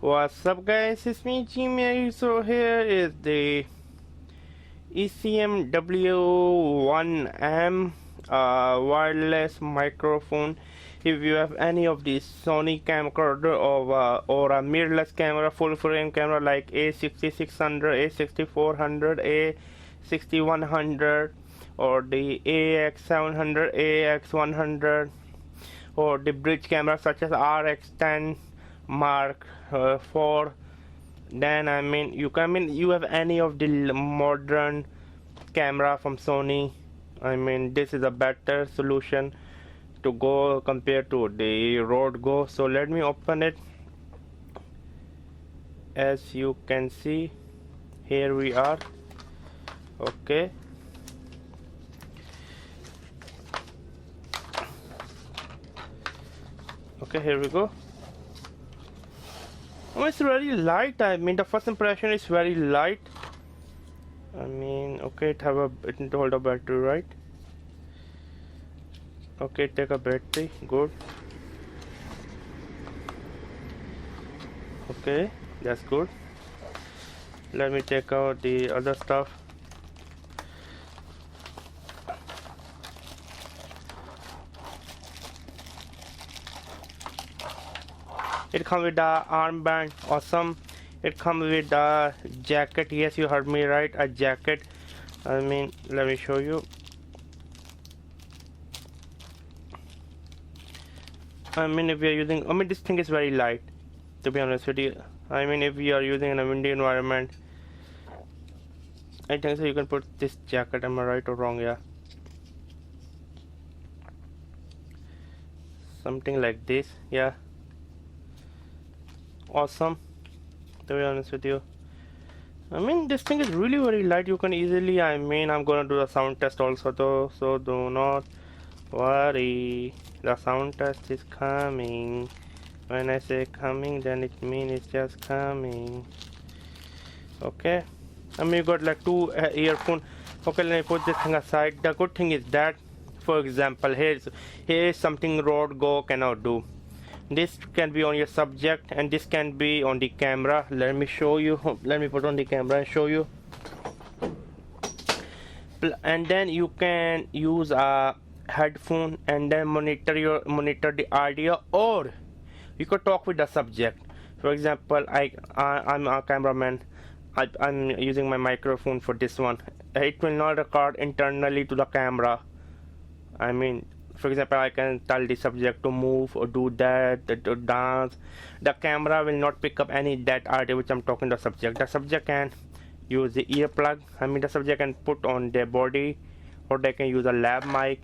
What's up guys, it's me Jimmy. So here is the ECM-W1M wireless microphone. If you have any of these Sony camcorder or a mirrorless camera, full frame camera like A6600, A6400, A6100 or the AX700, AX100 or the bridge camera such as RX10 Mark 4, then you have any of the modern camera from Sony. This is a better solution to go compared to the Rode Go. So let me open it. As you can see, here we are. Okay, here we go. Oh, it's very light. The first impression is very light. Okay, it hold a battery, right? Okay, take a battery. Good. Okay, that's good. Let me check out the other stuff. It comes with the armband, awesome. It comes with the jacket. Yes, you heard me right, a jacket. Let me show you. If we are using, this thing is very light, to be honest with you. If we are using in a windy environment, I think so you can put this jacket. Am I right or wrong? Yeah, something like this. Yeah, awesome, to be honest with you. This thing is really very light. You can easily, I'm gonna do a sound test also though, so do not worry. The sound test is coming. When I say coming, then it means it's just coming. Okay, you got like two earphones. Okay, let me put this thing aside. The good thing is that, for example, here's something Rode Go cannot do. This can be on your subject and this can be on the camera. Let me show you. Let me put on the camera and show you. And then you can use a headphone and then monitor the audio, or you could talk with the subject. For example, I'm a cameraman. I'm using my microphone for this one. It will not record internally to the camera. For example, I can tell the subject to move or do that, to dance. The camera will not pick up any that audio which I'm talking to the subject. The subject can use the earplug. The subject can put on their body, or they can use a lab mic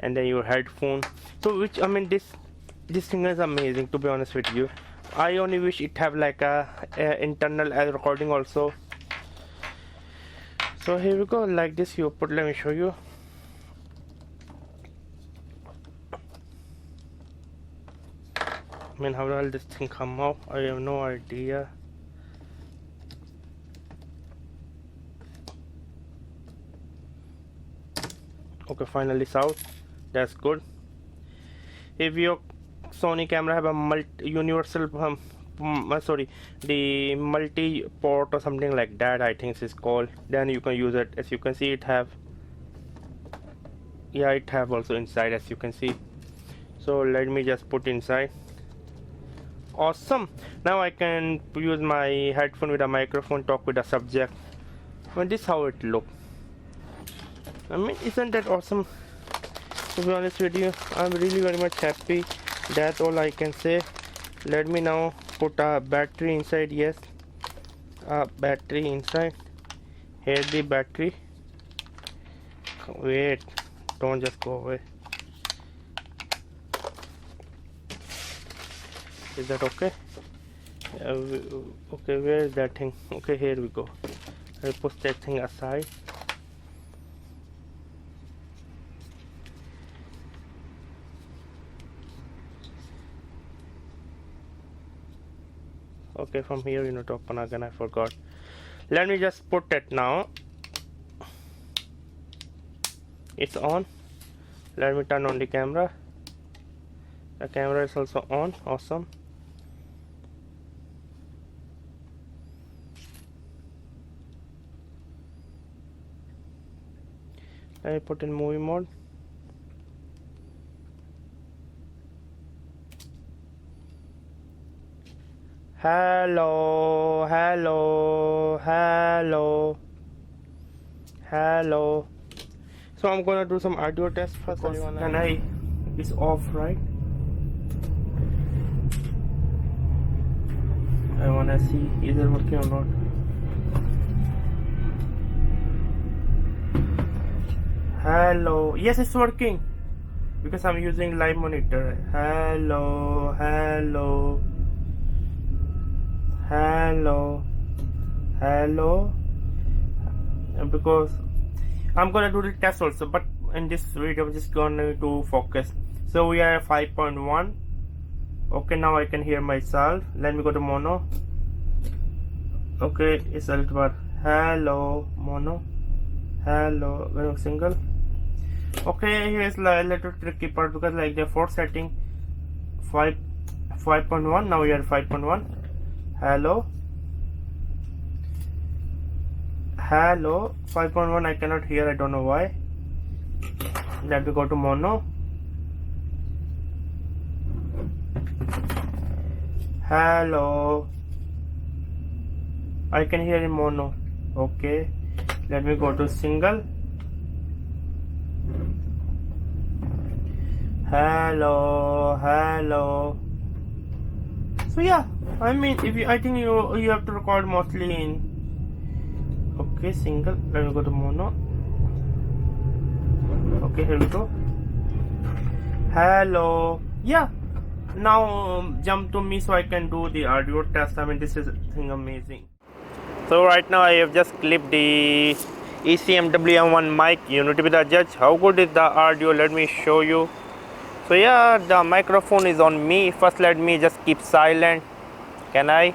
and then your headphone. So this thing is amazing, to be honest with you. I only wish it have like a internal recording also. So here we go, like this you put. Let me show you. How will this thing come out? I have no idea. Okay, finally it's out. That's good. If your Sony camera have a universal the multi-port or something like that, I think it's called, then you can use it. As you can see, it have also inside, as you can see. So let me just put inside. Awesome. Now I can use my headphone with a microphone, talk with a subject. This is how it look. Isn't that awesome? To be honest with you, I'm really very much happy. That's all I can say. Let me now put a battery inside. Yes, a battery inside. Here's the battery. Wait, don't just go away. Is that okay? Okay, where is that thing? Okay, here we go. I'll put that thing aside. Okay, from here to open again. I forgot. Let me just put it now. It's on. Let me turn on the camera. The camera is also on. Awesome. I put in movie mode. Hello, hello, hello, hello. So I'm gonna do some audio test first. Can I? It's off, right? I wanna see is it working or not. Hello. Yes, it's working because I'm using live monitor. Hello, hello, hello, hello. Because I'm gonna do the test also, but in this video I'm just gonna to focus. So we are at 5.1. Okay, now I can hear myself. Let me go to mono. Okay, it's a little bit. Hello, mono. Hello, going single. Okay, here's a little tricky part because like the fourth setting 5.1. Now we are 5.1. Hello, hello. 5.1 I cannot hear, I don't know why. Let me go to mono. Hello, I can hear in mono. Okay, let me go to single. Hello, hello. So yeah, I mean, I think you have to record mostly in. Okay, single. Let me go to mono. Okay, here we go. Hello. Yeah. Now jump to me so I can do the audio test. I mean, this is thing amazing. So right now I have just clipped the ECM-W1M mic. You need to be the judge. How good is the audio? Let me show you. So yeah, the microphone is on me. First let me just keep silent. Can I?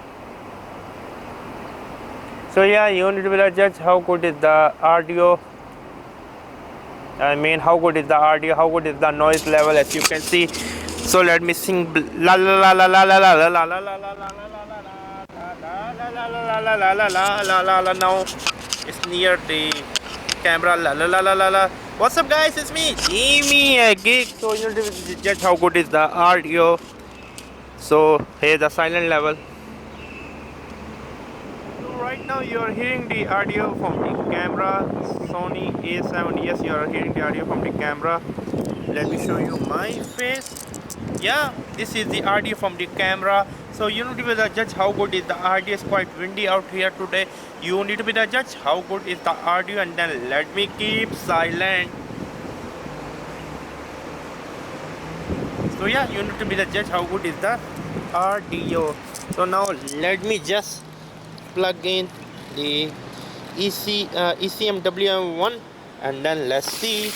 So yeah, you need to be the judge. How good is the audio? I mean, how good is the audio? How good is the noise level? As you can see. So let me sing la la la la la la la la la la la la la la. Now it's near the camera. La la la la la la. What's up, guys? It's me, Jimmy, a geek. So you need to judge how good is the audio. So here's the silent level. So right now you are hearing the audio from the camera, Sony A7. Yes, you are hearing the audio from the camera. Let me show you my face. Yeah, this is the audio from the camera. So you need to be the judge how good is the audio. It's quite windy out here today. You need to be the judge how good is the audio, and then let me keep silent. So yeah, you need to be the judge how good is the audio. So now let me just plug in the ECM-W1M, and then let's see.